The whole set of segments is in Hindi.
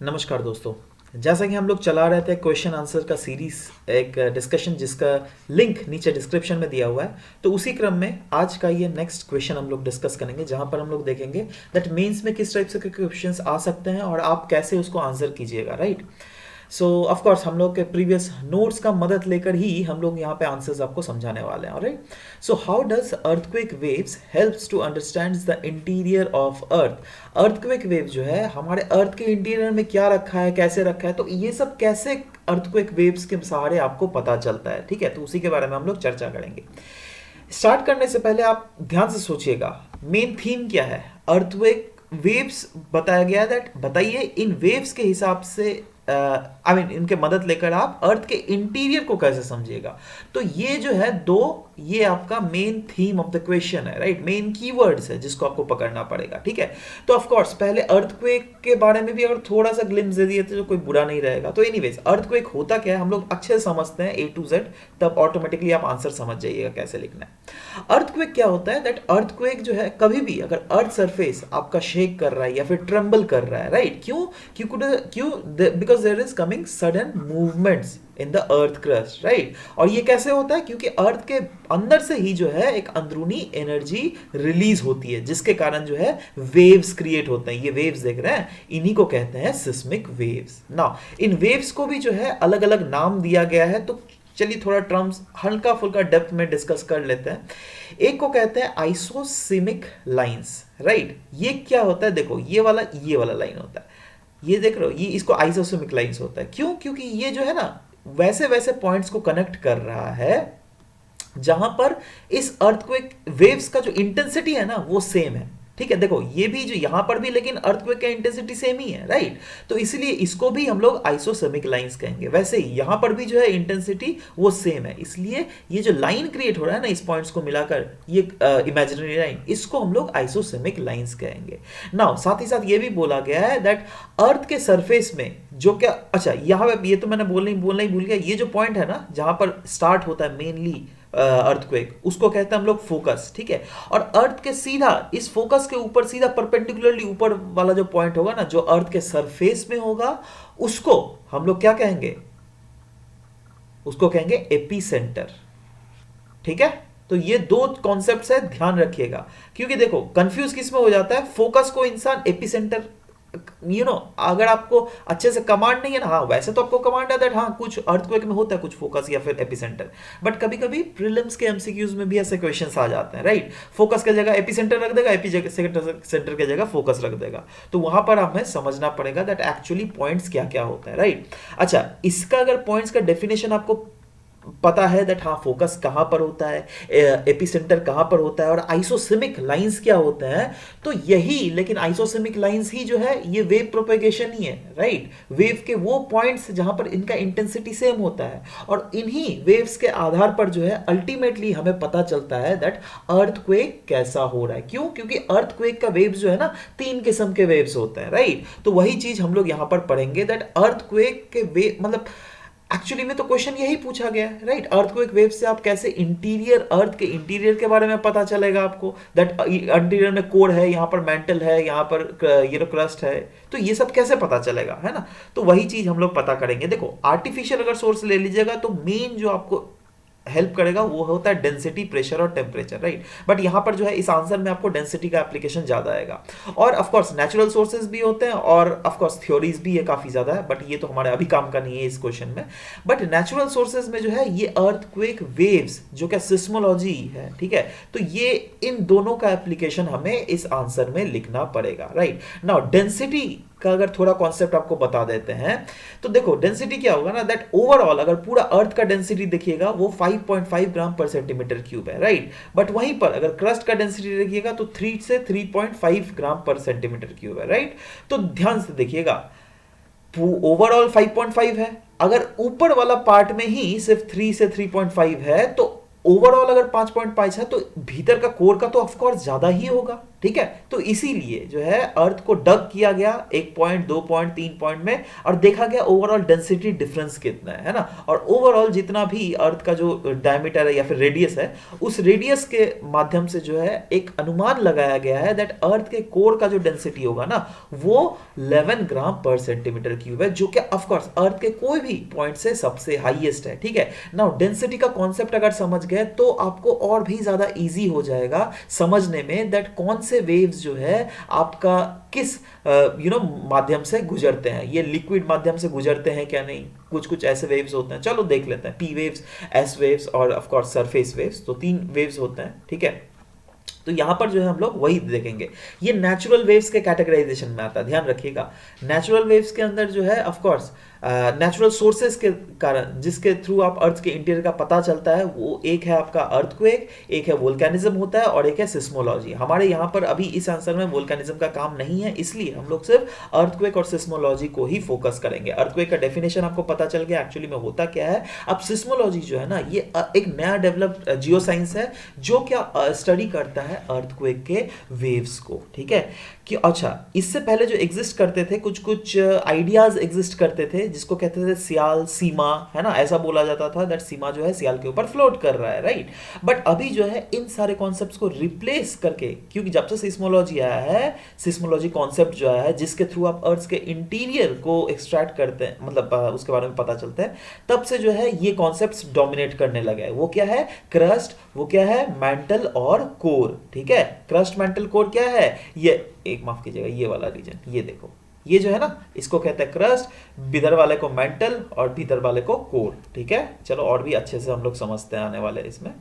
नमस्कार दोस्तों। जैसा कि हम लोग चला रहे थे क्वेश्चन आंसर का सीरीज, एक डिस्कशन जिसका लिंक नीचे डिस्क्रिप्शन में दिया हुआ है, तो उसी क्रम में आज का ये नेक्स्ट क्वेश्चन हम लोग डिस्कस करेंगे, जहां पर हम लोग देखेंगे दैट मेंस में किस टाइप से क्वेश्चंस आ सकते हैं और आप कैसे उसको आंसर कीजिएगा, राइट। सो ऑफ कोर्स हम लोग के प्रीवियस नोट्स का मदद लेकर ही हम लोग यहाँ पे आंसर्स आपको समझाने वाले हैं, right. So how does earthquake waves helps to understand the interior of earth. Earthquake wave जो है हमारे अर्थ के इंटीरियर में क्या रखा है, कैसे रखा है, तो ये सब कैसे अर्थक्वेक वेव्स के सहारे आपको पता चलता है, ठीक है। तो उसी के बारे में हम लोग चर्चा करेंगे। स्टार्ट करने से पहले आप ध्यान से सोचिएगा मेन थीम क्या है। अर्थक्वेक वेव्स बताया गया दैट बताइए इन वेव्स के हिसाब से इनके मदद लेकर आप अर्थ के इंटीरियर को कैसे समझिएगा। तो ये जो है ये आपका main theme of the question है, राइट। मेन कीवर्ड्स है जिसको आपको पकड़ना पड़ेगा, ठीक है। तो ऑफ कोर्स पहले अर्थक्वेक के बारे में भी अगर थोड़ा सा ग्लिम्स दे दिए तो कोई बुरा नहीं रहेगा। तो एनीवेज अर्थक्वेक होता क्या है हम लोग अच्छे से समझते हैं A to Z, तब ऑटोमेटिकली आप आंसर समझ जाइएगा कैसे लिखना है। अर्थक्वेक क्या होता है दैट अर्थक्वेक जो है कभी भी अगर अर्थ सरफेस आपका शेक कर रहा है या फिर ट्रम्बल कर रहा है, राइट। क्यों because there is coming sudden movements in the earth crust, right. और ये कैसे होता है क्योंकि अर्थ के अंदर से ही जो है एक अंदरूनी एनर्जी रिलीज होती है, जिसके कारण जो है वेव्स क्रिएट होते हैं। ये वेव्स देख रहे हैं, इन्हीं को कहते हैं seismic waves. Now in waves को भी जो है अलग अलग नाम दिया गया है, तो चलिए थोड़ा टर्म्स हल्का फुल्का डेप्थ में डिस्कस कर लेते हैं। एक को कहते हैं आइसोसिमिक लाइंस, राइट। ये क्या होता है, देखो ये वाला लाइन होता है, ये देख रहे हो, ये इसको आइसोसिमिक लाइंस होता है। क्यों? क्योंकि ये जो है ना वैसे वैसे पॉइंट्स को कनेक्ट कर रहा है जहां पर इस अर्थक्वेक वेव्स का जो इंटेंसिटी है ना वो सेम है, ठीक है। देखो ये भी जो यहां पर भी लेकिन अर्थक्वेक का इंटेंसिटी सेम ही है, राइट। तो इसलिए इसको भी हम लोग आइसोसेमिक लाइंस कहेंगे। वैसे ही यहां पर भी जो है इंटेंसिटी वो सेम है, इसलिए ये जो लाइन क्रिएट हो रहा है ना इस पॉइंट्स को मिलाकर, ये इमेजिनरी लाइन, इसको हम लोग आइसोसेमिक लाइंस कहेंगे। नाउ साथ ही साथ ये भी बोला गया है दैट अर्थ के सरफेस में जो क्या, अच्छा यहाँ पे ये तो मैंने बोलना ही भूल गया, ये जो पॉइंट है ना जहां पर स्टार्ट होता है मेनली अर्थक्वेक, उसको कहते हैं हम लोग फोकस, ठीक है। और अर्थ के सीधा इस फोकस के ऊपर सीधा परपेंडिकुलरली ऊपर वाला जो पॉइंट होगा ना जो अर्थ के सरफेस में होगा, उसको हम लोग क्या कहेंगे, उसको कहेंगे एपीसेंटर, ठीक है। तो ये दो कॉन्सेप्ट्स है, ध्यान रखिएगा, क्योंकि देखो कंफ्यूज किस में हो जाता है, फोकस को इंसान एपीसेंटर, अगर आपको अच्छे से कमांड नहीं है ना, हाँ वैसे तो आपको कमांड है दैट हाँ कुछ अर्थक्वेक में होता है कुछ फोकस या फिर एपिसेंटर, बट कभी कभी प्रीलिम्स के एमसीक्यूज में भी ऐसे क्वेश्चंस आ जाते हैं, राइट। फोकस की जगह एपिसेंटर रख देगा, एपिसेंटर की जगह फोकस रख देगा, तो वहां पर हमें समझना पड़ेगा दैट एक्चुअली पॉइंट्स क्या क्या होता है, राइट। अच्छा, इसका अगर पॉइंट्स का डेफिनेशन आपको पता है दैट हाँ फोकस कहां पर होता है, एपिसेंटर कहां पर होता है और आइसोसेमिक लाइंस क्या होते हैं, तो यही, लेकिन आइसोसेमिक लाइंस ही जो है ये वेव प्रोपेगेशन ही है, राइट। वेव के वो पॉइंट्स जहां पर इनका इंटेंसिटी सेम होता है, और इन्हीं वेव्स के आधार पर जो है अल्टीमेटली हमें पता चलता है दैट अर्थक्वेक कैसा हो रहा है। क्यों? क्योंकि अर्थक्वेक का वेव्स जो है ना 3 किस्म के वेव्स होते हैं, राइट। तो वही चीज हम लोग यहां पर पढ़ेंगे दैट अर्थक्वेक के वेव, मतलब एक्चुअली में तो क्वेश्चन यही पूछा गया है, राइट। अर्थक्वेक वेव से आप कैसे इंटीरियर, अर्थ के इंटीरियर के बारे में पता चलेगा आपको दैट इंटीरियर में कोर है, यहाँ पर मेंटल है, यहाँ पर क्रस्ट है, तो ये सब कैसे पता चलेगा, है ना। तो वही चीज हम लोग पता करेंगे। देखो आर्टिफिशियल अगर सोर्स ले लीजिएगा तो मेन जो आपको हेल्प करेगा वो होता है डेंसिटी, प्रेशर और टेम्परेचर, राइट। बट यहां पर जो है इस आंसर में आपको डेंसिटी का एप्लीकेशन ज्यादा आएगा, और ऑफ कोर्स नेचुरल सोर्सेज भी होते हैं और ऑफ कोर्स थ्योरीज भी है काफी ज्यादा है, बट ये तो हमारे अभी काम का नहीं है इस क्वेश्चन में। बट नेचुरल सोर्सेज में जो है ये अर्थक्वेक वेव्स जो क्या सिस्मोलॉजी है, ठीक है, तो ये इन दोनों का एप्लीकेशन हमें इस आंसर में लिखना पड़ेगा, राइट। नाउ डेंसिटी का अगर थोड़ा कॉन्सेप्ट आपको बता देते हैं, तो देखो डेंसिटी क्या होगा ना दैट ओवरऑल अगर पूरा अर्थ का डेंसिटी देखिएगा वो 5.5 ग्राम पर सेंटीमीटर क्यूब है, राइट। बट वहीं पर अगर क्रस्ट का डेंसिटी देखिएगा तो 3 से 3.5 ग्राम पर सेंटीमीटर क्यूब है, राइट। तो ध्यान से देखिएगा ओवरऑल 5.5 है, अगर ऊपर वाला पार्ट में ही सिर्फ 3 से 3.5 है, तो ओवरऑल अगर 5.5 है तो भीतर का कोर का तो ऑफ कोर्स ज्यादा ही होगा, ठीक है। तो इसीलिए जो है अर्थ को डग किया गया 1 पॉइंट, 2 पॉइंट, 3 पॉइंट में, और देखा गया ओवरऑल डेंसिटी डिफरेंस कितना है ना। और ओवरऑल जितना भी अर्थ का जो डायमीटर है या फिर रेडियस है, उस रेडियस के माध्यम से जो है एक अनुमान लगाया गया है दैट अर्थ के कोर का जो डेंसिटी होगा ना, वो 11 ग्राम पर सेंटीमीटर क्यूब है, जो कि ऑफ कोर्स अर्थ के कोई भी पॉइंट से सबसे हाईएस्ट है, ठीक है। नाउ डेंसिटी का कॉन्सेप्ट अगर समझ गए तो आपको और भी ज्यादा इजी हो जाएगा समझने में दैट कौन से वेव्स जो है आपका किस माध्यम से गुजरते हैं। ये लिक्विड माध्यम से गुजरते हैं क्या, नहीं, कुछ कुछ ऐसे वेव्स होते हैं, चलो देख लेते हैं। पी वेव्स, एस वेव्स और ऑफ कोर्स सरफेस वेव्स, तो 3 वेव्स होते हैं, ठीक है। तो यहां पर जो है हम लोग वही देखेंगे। ये नेचुरल वेव्स के कैटेगराइजेशन में आता है, ध्यान रखिएगा। नेचुरल वेव्स के अंदर जो है ऑफ कोर्स नेचुरल सोर्सेस के कारण जिसके थ्रू आप अर्थ के इंटीरियर का पता चलता है, वो एक है आपका अर्थक्वेक, एक है वोल्केनिज्म होता है, और एक है सिस्मोलॉजी। हमारे यहाँ पर अभी इस आंसर में वोल्केनिज्म का काम नहीं है, इसलिए हम लोग सिर्फ अर्थक्वेक और सिस्मोलॉजी को ही फोकस करेंगे। अर्थक्वेक का डेफिनेशन आपको पता चल गया एक्चुअली में होता क्या है। अब सिस्मोलॉजी जो है ना, ये एक नया डेवलप्ड जियो साइंस है जो क्या स्टडी करता है अर्थक्वेक के वेव्स को, ठीक है। कि अच्छा, इससे पहले जो एग्जिस्ट करते थे कुछ कुछ आइडियाज एग्जिस्ट करते थे, जिसको कहते थे सियाल, सीमा, है ना। ऐसा बोला जाता था दैट सीमा जो है सियाल के ऊपर फ्लोट कर रहा है, राइट। बट अभी जो है इन सारे कॉन्सेप्ट्स को रिप्लेस करके, क्योंकि जब से सिस्मोलॉजी आया है, सिस्मोलॉजी कॉन्सेप्ट जो आया है जिसके थ्रू आप अर्थ के इंटीरियर को एक्सट्रैक्ट करते हैं, मतलब उसके बारे में पता चलता है, तब से जो है ये कॉन्सेप्ट्स डोमिनेट करने लगे हैं। वो क्या है, क्रस्ट, वो क्या है, मेंटल और कोर, ठीक है। क्रस्ट, मेंटल, कोर क्या है, ये एक माफ कीजिएगा, ये वाला रीजन, ये देखो, ये जो है ना, इसको कहते हैं क्रस्ट, भीतर वाले को मेंटल और भीतर वाले को कोर, ठीक है। चलो और भी अच्छे से हम लोग समझते हैं आने वाले इसमें।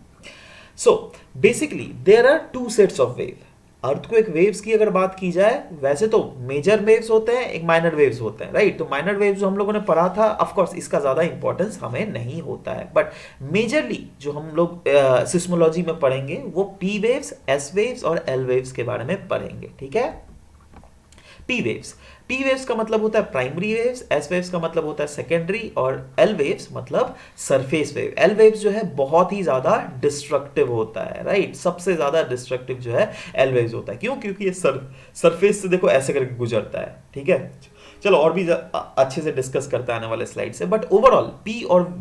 So basically there are 2 sets of wave. Earthquake waves की अगर बात की जाए, वैसे तो मेजर वेव्स होते हैं, एक माइनर वेव्स होते हैं, राइट। तो माइनर वेव्स जो हम लोगों ने पढ़ा था, ऑफ कोर्स इसका ज्यादा इंपॉर्टेंस हमें नहीं होता है, बट मेजरली जो हम लोग सिस्मोलॉजी में पढ़ेंगे वो पी वेव्स, एस वेव्स और एल वेव्स के बारे में पढ़ेंगे, ठीक है। पी वेव्स, पी वेव्स का मतलब होता है प्राइमरी वेव्स, एस वेव्स का मतलब होता है सेकेंडरी, और एल वेव्स मतलब सरफेस वेव। एल वेव्स जो है बहुत ही ज्यादा डिस्ट्रक्टिव होता है, राइट। सबसे ज्यादा डिस्ट्रक्टिव जो है एल वेव्स होता है। क्यों? क्योंकि ये सरफेस से देखो ऐसे करके गुजरता है, ठीक है। चलो और भी अच्छे से डिस्कस करते हैं आने वाले स्लाइड से, बट ओवरऑल पी और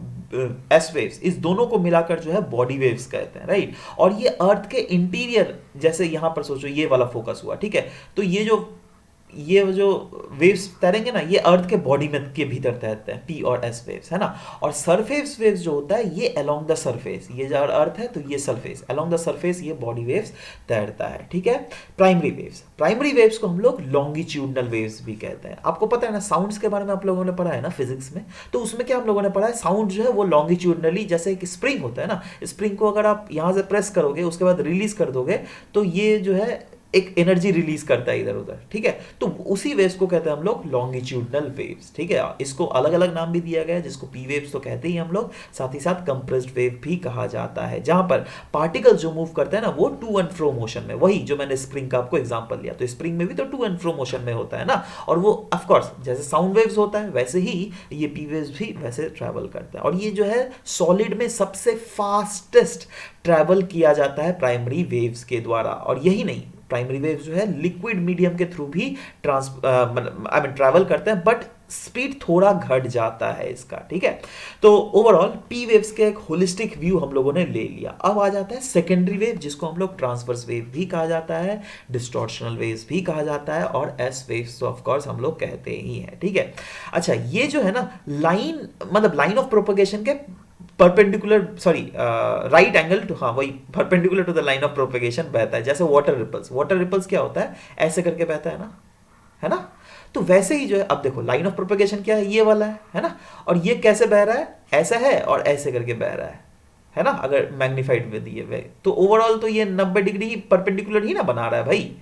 एस वेव्स, इस दोनों को मिलाकर जो है बॉडी वेव्स कहते हैं, राइट। और ये अर्थ के इंटीरियर, जैसे यहां पर सोचो ये वाला फोकस हुआ, ठीक है। तो ये जो वेव्स तैरेंगे ना, ये अर्थ के बॉडी में के भीतर तैरते हैं, पी और एस वेव्स, है ना। और सरफेस वेव्स जो होता है ये अलोंग द सरफेस, ये जो अर्थ है तो ये सरफेस, अलोंग द सरफेस ये बॉडी वेव्स तैरता है, ठीक है। प्राइमरी वेव्स, प्राइमरी वेव्स को हम लोग लॉन्गिट्यूडनल वेव्स भी कहते हैं। आपको पता है ना, साउंड्स के बारे में आप लोगों ने पढ़ा है ना फिजिक्स में, तो उसमें क्या हम लोगों ने पढ़ा है, साउंड जो है वो लॉन्गिट्यूडनली, जैसे एक स्प्रिंग होता है ना, स्प्रिंग को अगर आप यहां से प्रेस करोगे उसके बाद रिलीज कर दोगे, तो ये जो है एक एनर्जी रिलीज करता है इधर उधर, ठीक है। तो उसी वेव्स को कहते हैं हम लोग लॉन्गिट्यूडनल वेव्स, ठीक है। इसको अलग अलग नाम भी दिया गया है, जिसको पी वेव्स तो कहते ही हम लोग, साथ ही साथ कंप्रेस्ड वेव भी कहा जाता है, जहां पर पार्टिकल जो मूव करते हैं ना वो टू एंड फ्रो मोशन में, वही जो मैंने स्प्रिंग का आपको एग्जांपल लिया, तो स्प्रिंग में भी तो टू एंड फ्रो मोशन में होता है ना। और वो ऑफ कोर्स जैसे साउंड वेव्स होता है वैसे ही ये पी वेव्स भी वैसे ट्रैवल करता है। और ये जो है सॉलिड में सबसे फास्टेस्ट ट्रैवल किया जाता है प्राइमरी वेव्स के द्वारा। और यही नहीं, प्राइमरी वेव्स जो है लिक्विड मीडियम के थ्रू भी ट्रैवल करते हैं, बट स्पीड थोड़ा घट जाता है इसका, ठीक है। तो ओवरऑल पी वेव्स के एक होलिस्टिक व्यू हम लोगों ने ले लिया। अब आ जाता है सेकेंडरी वेव, जिसको हम लोग ट्रांसवर्स वेव भी कहा जाता है, डिस्टॉर्शनल वेव्स भी कहा जाता है, और एस वेव्स तो ऑफ कोर्स हम लोग कहते ही हैं, ठीक है। अच्छा, ये जो है ना लाइन, मतलब लाइन ऑफ प्रोपगेशन के परपेंडिकुलर, राइट एंगल टू, हाँ वही perpendicular to the line of propagation बहता है। जैसे वाटर रिपल्स, वाटर रिपल्स क्या होता है, ऐसे करके बहता है ना। तो वैसे ही जो है, अब देखो लाइन ऑफ प्रोपगेशन क्या है, ये वाला है ना। और ये कैसे बह रहा है, ऐसा है और ऐसे करके बह रहा है ना। अगर मैग्नीफाइड विद ये वे, तो ओवरऑल तो ये 90 डिग्री ही परपेंडिकुलर ही ना बना रहा है भाई,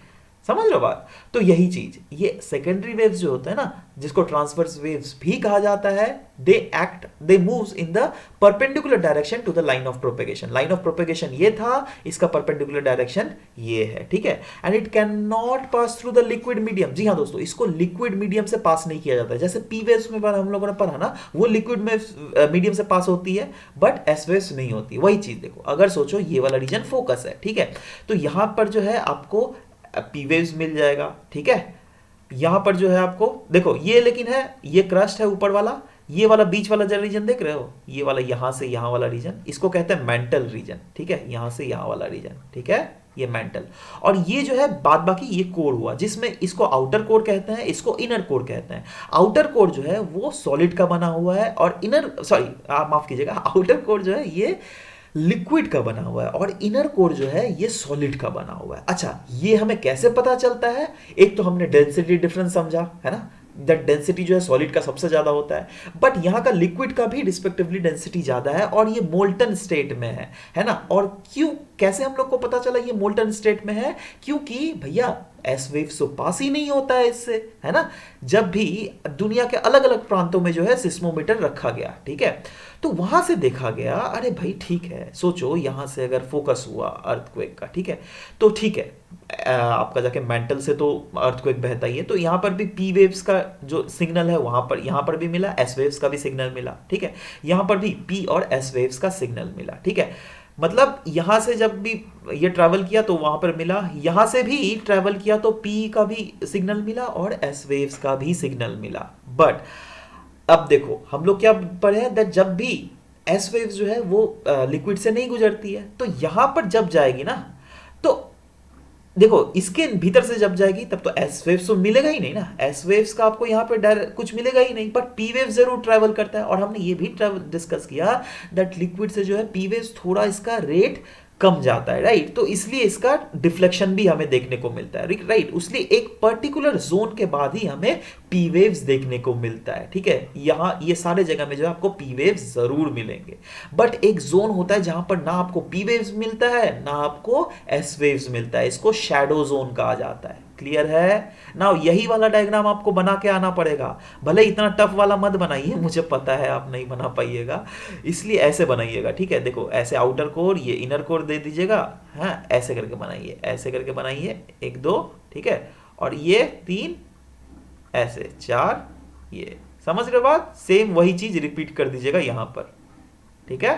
समझ लो बात। तो यही चीज, ये सेकेंडरी वेव्स जो होता है ना, जिसको ट्रांसवर्स वेव्स भी कहा जाता है, they moves in the perpendicular direction to the line of propagation. Line of propagation ये था, इसका परपेंडिकुलर डायरेक्शन ये है, ठीक है। And it can not pass through the liquid medium. जी हाँ दोस्तों, इसको लिक्विड मीडियम से पास नहीं किया जाता है। जैसे पी वेव्स में हम लोगों ने पढ़ा ना, वो लिक्विड में मीडियम से पास होती है, बट एस वेव्स नहीं होती। वही चीज देखो, अगर सोचो ये वाला रीजन फोकस है, ठीक है। तो यहां पर जो है आपको पी वेव्स मिल जाएगा, ठीक है। यहां पर जो है आपको देखो ये, लेकिन है ये क्रस्ट है ऊपर वाला, ये वाला बीच वाला जो रीजन देख रहे हो, ये वाला यहां से यहां वाला रीजन, इसको कहते हैं मेंटल रीजन, ठीक है, यहां से यहां वाला रीजन, ठीक है, ये मेंटल। और ये जो है बाद बाकी ये कोर हुआ, जिसमें इसको आउटर कोर कहते हैं, इसको इनर कोर कहते हैं। आउटर कोर जो है वो सॉलिड का बना हुआ है, और इनर सॉरी माफ कीजिएगा, आउटर कोर जो है ये लिक्विड का बना हुआ है, और इनर कोर जो है ये सॉलिड का बना हुआ है। अच्छा, ये हमें कैसे पता चलता है? एक तो हमने डेंसिटी डिफरेंस समझा है ना, दैट डेंसिटी जो है सॉलिड का सबसे ज्यादा होता है, बट यहाँ का लिक्विड का भी रिस्पेक्टिवली डेंसिटी ज्यादा है, और ये मोल्टन स्टेट में है ना। और क्यों, कैसे हम लोग को पता चला ये मोल्टन स्टेट में है? क्योंकि भैया एस वेव्स तो पास ही नहीं होता है इससे, है ना। जब भी दुनिया के अलग अलग प्रांतों में जो है सिस्मोमीटर रखा गया, ठीक है, तो वहां से देखा गया, अरे भाई ठीक है, सोचो यहां से अगर फोकस हुआ अर्थक्वेक का, ठीक है, तो ठीक है, आपका जाके मेंटल से तो अर्थक्वेक बहता ही है, तो यहाँ पर भी पी वेव्स का जो सिग्नल है वहां पर, यहाँ पर भी मिला, एस वेव्स का भी सिग्नल मिला, ठीक है, यहाँ पर भी पी और एस वेव्स का सिग्नल मिला, ठीक है। मतलब यहां से जब भी ये ट्रैवल किया तो वहां पर मिला, यहां से भी ट्रैवल किया तो पी का भी सिग्नल मिला और एस वेव्स का भी सिग्नल मिला। बट अब देखो हम लोग क्या पढ़े हैं, दैट जब भी एस वेव्स जो है वो लिक्विड से नहीं गुजरती है, तो यहां पर जब जाएगी ना, तो देखो इसके भीतर से जब जाएगी तब तो एस वेव्स तो मिलेगा ही नहीं ना, एस वेव्स का आपको यहाँ पे डायरेक्ट कुछ मिलेगा ही नहीं, बट पी वेव जरूर ट्रैवल करता है। और हमने ये भी डिस्कस किया दैट लिक्विड से जो है पी वेव्स थोड़ा इसका रेट कम जाता है, राइट, तो इसलिए इसका डिफ्लेक्शन भी हमें देखने को मिलता है, राइट, इसलिए एक पर्टिकुलर जोन के बाद ही हमें पी वेव्स देखने को मिलता है, ठीक है। यहाँ ये सारे जगह में जो है आपको पी वेव्स जरूर मिलेंगे, बट एक जोन होता है जहां पर ना आपको पी वेव्स मिलता है ना आपको एस वेव्स मिलता है, इसको शैडो जोन कहा जाता है। क्लियर है ना? यही वाला डायग्राम आपको बना के आना पड़ेगा, भले इतना टफ वाला मत बनाइए, मुझे पता है आप नहीं बना पाइएगा, इसलिए ऐसे बनाइएगा, ठीक है। देखो ऐसे आउटर कोर, ये इनर कोर दे दीजिएगा, हाँ ऐसे करके बनाइए, ऐसे करके बनाइए, 1 2, ठीक है, और ये 3, ऐसे 4, ये समझ रहे बात? सेम वही चीज रिपीट कर दीजिएगा यहां पर, ठीक है।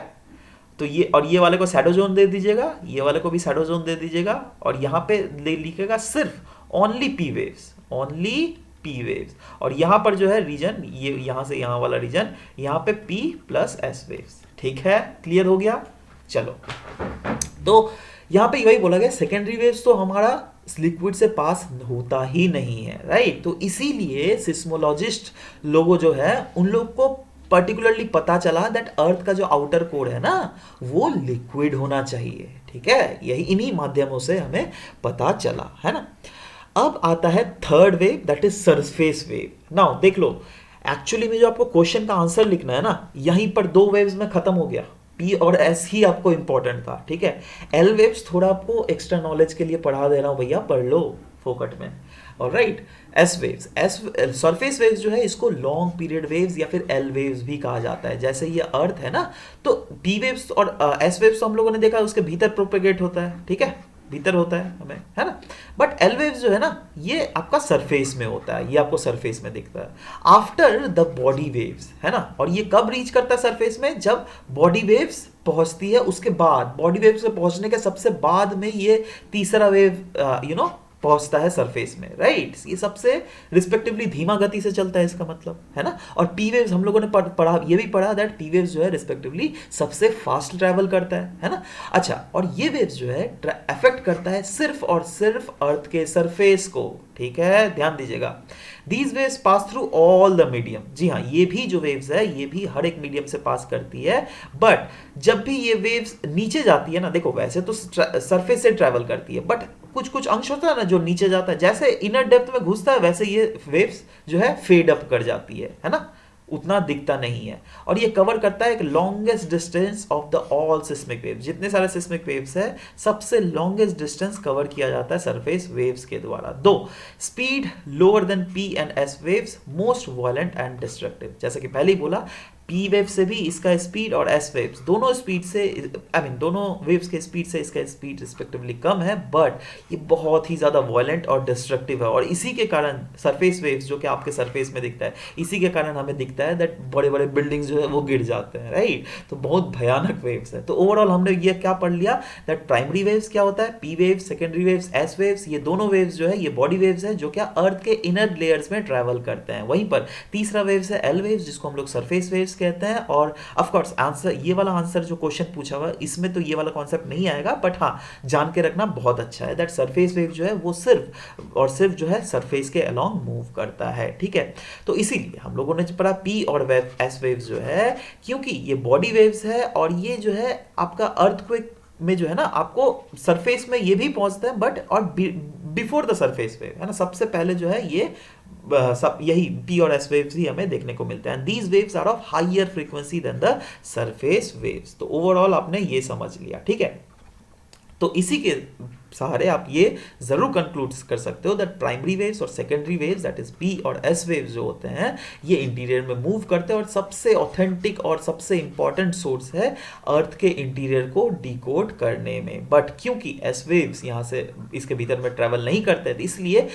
तो ये और ये वाले को शैडो जोन दे दीजिएगा, ये वाले को भी शैडो जोन दे दीजिएगा, और यहाँ पे लिखेगा सिर्फ only P waves, only P waves, और यहाँ पर जो है रीजन, ये यहाँ से यहाँ वाला रीजन, यहाँ पे पी प्लस एस वेव्स, ठीक है। क्लियर हो गया? चलो, तो यहाँ पे वही बोला गया सेकेंडरी वेव्स तो हमारा लिक्विड से पास होता ही नहीं है, राइट। तो इसीलिए सिस्मोलॉजिस्ट लोगों जो है उन लोग को पर्टिकुलरली पता चला दैट अर्थ का जो आउटर कोर है ना वो लिक्विड होना चाहिए, ठीक है, यही इन्हीं माध्यमों से हमें पता चला, है ना। अब आता है third wave, that is surface wave. Now देख लो, एक्चुअली में जो आपको क्वेश्चन का आंसर लिखना है ना, यहीं पर 2 वेव्स में खत्म हो गया, पी और एस ही आपको इंपॉर्टेंट था, ठीक है। एल वेव्स थोड़ा आपको एक्स्ट्रा नॉलेज के लिए पढ़ा दे रहा हूं भैया, पढ़ लो फोकट में, alright. S waves, S surface waves जो है इसको लॉन्ग पीरियड वेव्स या फिर एल वेव्स भी कहा जाता है। जैसे ये अर्थ है ना, तो पी वेव्स और एस वेव्स तो हम लोगों ने देखा उसके भीतर प्रोपेगेट होता है, ठीक है, भीतर होता है हमें, है ना। बट एल वेव्स जो है ना ये आपका सरफेस में होता है, ये आपको सरफेस में दिखता है आफ्टर द बॉडी वेव्स, है ना। और ये कब रीच करता है सरफेस में? जब बॉडी वेव्स पहुंचती है, उसके बाद बॉडी वेव्स के पहुंचने के सबसे बाद में ये तीसरा वेव पहुंचता है सरफेस में, राइट। ये सबसे रिस्पेक्टिवली धीमा गति से चलता है, इसका मतलब, है ना। और पी वेव्स हम लोगों ने पढ़ा, ये भी पढ़ा दैट पी वेव्स जो है रिस्पेक्टिवली सबसे फास्ट ट्रैवल करता है ना। अच्छा, और ये वेव्स जो है अफेक्ट करता है सिर्फ और सिर्फ अर्थ के सरफेस को, ठीक है, ध्यान दीजिएगा। These waves pass through all the medium, जी हाँ, ये भी जो वेव्स है ये भी हर एक मीडियम से पास करती है, बट जब भी ये वेव्स नीचे जाती है ना, देखो वैसे तो सरफेस से ट्रैवल करती है, बट कुछ कुछ अंश होता है ना जो नीचे जाता है, जैसे इनर डेप्थ में घुसता है वैसे ये वेव्स जो है फेड अप कर जाती है ना, उतना दिखता नहीं है। और ये कवर करता है एक longest distance of the all seismic waves, जितने सारे सिस्मिक वेव्स है सबसे लॉन्गेस्ट डिस्टेंस कवर किया जाता है सरफेस वेव्स के द्वारा। दो speed lower than P and S waves, most violent and destructive, जैसे कि पहले ही बोला पी वेव से भी इसका स्पीड और एस वेव्स दोनों स्पीड से दोनों वेव्स के स्पीड से इसका स्पीड रिस्पेक्टिवली कम है, बट ये बहुत ही ज़्यादा वॉयलेंट और डिस्ट्रक्टिव है। और इसी के कारण सरफेस वेव्स जो कि आपके सरफेस में दिखता है, इसी के कारण हमें दिखता है दैट बड़े बड़े बिल्डिंग्स जो है वो गिर जाते हैं, राइट। तो बहुत भयानक वेव्स है। तो ओवरऑल हमने ये क्या पढ़ लिया दैट प्राइमरी वेव्स क्या होता है, P waves, secondary waves, S waves, ये दोनों वेव्स जो है ये बॉडी वेव्स है जो क्या अर्थ के इनर लेयर्स में ट्रैवल करते हैं। वहीं पर तीसरा वेव्स है एल वेव्स जिसको हम लोग सरफेस वेव्स कहते हैं। और ऑफ कोर्स आंसर, ये वाला आंसर जो क्वेश्चन पूछा हुआ इसमें तो ये वाला कॉन्सेप्ट नहीं आएगा, बट हाँ जान के रखना बहुत अच्छा है दैट सरफेस वेव जो है वो सिर्फ और सिर्फ जो है सरफेस के अलोंग मूव करता है, ठीक है। तो इसीलिए हम लोगों ने पढ़ा पी और वेव एस वेव्स जो है, क्योंकि ये बॉडी वेव्स है और ये जो है आपका अर्थक्वेक में जो है ना आपको सरफेस में ये भी पहुंचता है, बट और बिफोर द सरफेस वेव है ना, सबसे पहले जो है ये सब यही पी और एस वेव्स ही हमें देखने को मिलते हैं। These waves are of higher frequency than the surface waves. तो ओवरऑल आपने ये समझ लिया, ठीक है। तो इसी के सहारे आप ये जरूर कंक्लूड कर सकते हो दैट प्राइमरी वेव्स और secondary waves that is P और एस वेव्स जो होते हैं ये इंटीरियर में मूव करते हैं और सबसे ऑथेंटिक और सबसे इंपॉर्टेंट सोर्स है अर्थ के इंटीरियर को डिकोड करने में। बट क्योंकि एस वेव्स यहाँ से इसके भीतर में ट्रैवल नहीं करते थे, इसलिए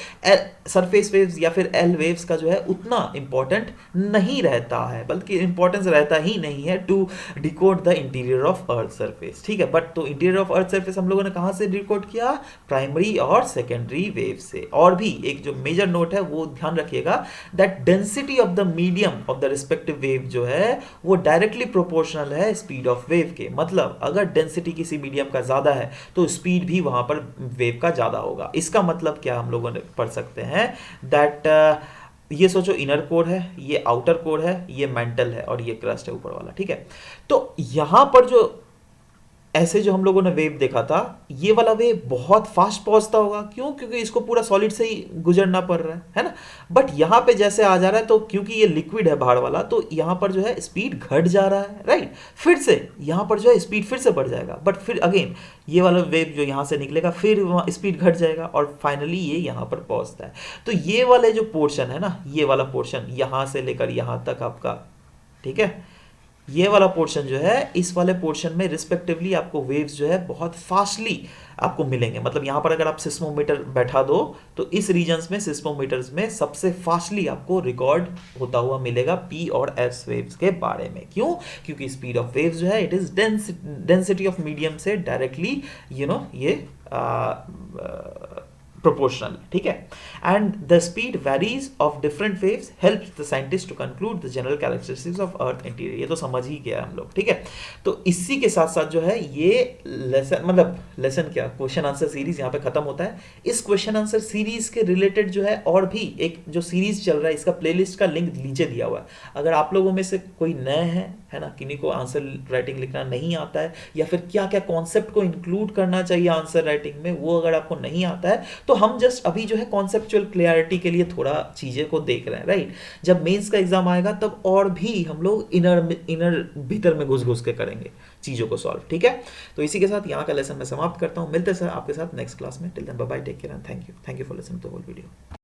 सरफेस वेव्स या फिर एल वेव्स का जो है उतना इंपॉर्टेंट नहीं रहता है, बल्कि इंपॉर्टेंस रहता ही नहीं है to decode the interior of earth surface, ठीक है। बट तो इंटीरियर ऑफ अर्थ सरफेस हम लोगों ने कहाँ से डिकोड किया, प्राइमरी और सेकेंडरी वेव से। और भी एक जो मेजर नोट है वो ध्यान रखिएगा that density of the medium of the respective wave जो है वो डायरेक्टली प्रोपोर्शनल है स्पीड ऑफ वेव के। मतलब अगर डेंसिटी किसी मीडियम का ज्यादा है तो स्पीड भी वहां पर वेव का ज्यादा होगा। इसका मतलब क्या हम लोगों ने पढ़ सकते हैं दैट ये सोचो इनर कोर है, ये आउटर कोर है, ये मेंटल है और ये क्रस्ट है ऊपर वाला, ठीक है। तो यहां पर जो ऐसे जो हम लोगों ने वेव देखा था ये वाला वेव बहुत फास्ट पहुंचता होगा, क्यों, क्योंकि इसको पूरा सॉलिड से ही गुजरना पड़ रहा है ना। बट यहां पे जैसे आ जा रहा है तो क्योंकि ये लिक्विड है बाहर वाला तो यहां पर जो है स्पीड घट जा रहा है, राइट। फिर से यहां पर जो है स्पीड फिर से बढ़ जाएगा, बट फिर अगेन ये वाला वेव जो यहां से निकलेगा फिर वहां स्पीड घट जाएगा और फाइनली ये यहां पर पहुंचता है। तो ये वाले जो पोर्शन है ना, ये वाला पोर्शन यहां से लेकर यहां तक आपका, ठीक है, ये वाला पोर्शन जो है इस वाले पोर्शन में रिस्पेक्टिवली आपको वेव्स जो है बहुत फास्टली आपको मिलेंगे। मतलब यहां पर अगर आप सिस्मोमीटर बैठा दो तो इस रीजन्स में सिस्मोमीटर्स में सबसे फास्टली आपको रिकॉर्ड होता हुआ मिलेगा पी और एस वेव्स के बारे में। क्यों, क्योंकि स्पीड ऑफ वेव्स जो है it is density of medium से डायरेक्टली ये proportional, ठीक है। And the speed varies of different waves helps the scientist to conclude the general characteristics of earth interior. ये तो समझ ही गया हम लोग, ठीक है। तो इसी के साथ साथ जो है ये लेसन, मतलब लेसन क्या, क्वेश्चन आंसर सीरीज यहाँ पे खत्म होता है। इस क्वेश्चन आंसर सीरीज के रिलेटेड जो है और भी एक जो सीरीज चल रहा है इसका प्लेलिस्ट का लिंक नीचे दिया हुआ है। अगर आप लोगों में से कोई नए है ना, किन्हीं को आंसर राइटिंग लिखना नहीं आता है या फिर क्या क्या कॉन्सेप्ट को इंक्लूड करना चाहिए आंसर राइटिंग में वो अगर आपको नहीं आता है तो हम जस्ट अभी जो है कॉन्सेप्चुअल क्लियरिटी के लिए थोड़ा चीजें को देख रहे हैं, राइट। जब मेंस का एग्जाम आएगा तब और भी हम लोग इनर भीतर में घुस के करेंगे चीजों को सॉल्व, ठीक है। तो इसी के साथ यहाँ का लेसन मैं समाप्त करता हूँ। मिलते हैं सर आपके साथ नेक्स्ट क्लास में। Till then bye bye, take care and thank you for listening to the whole video.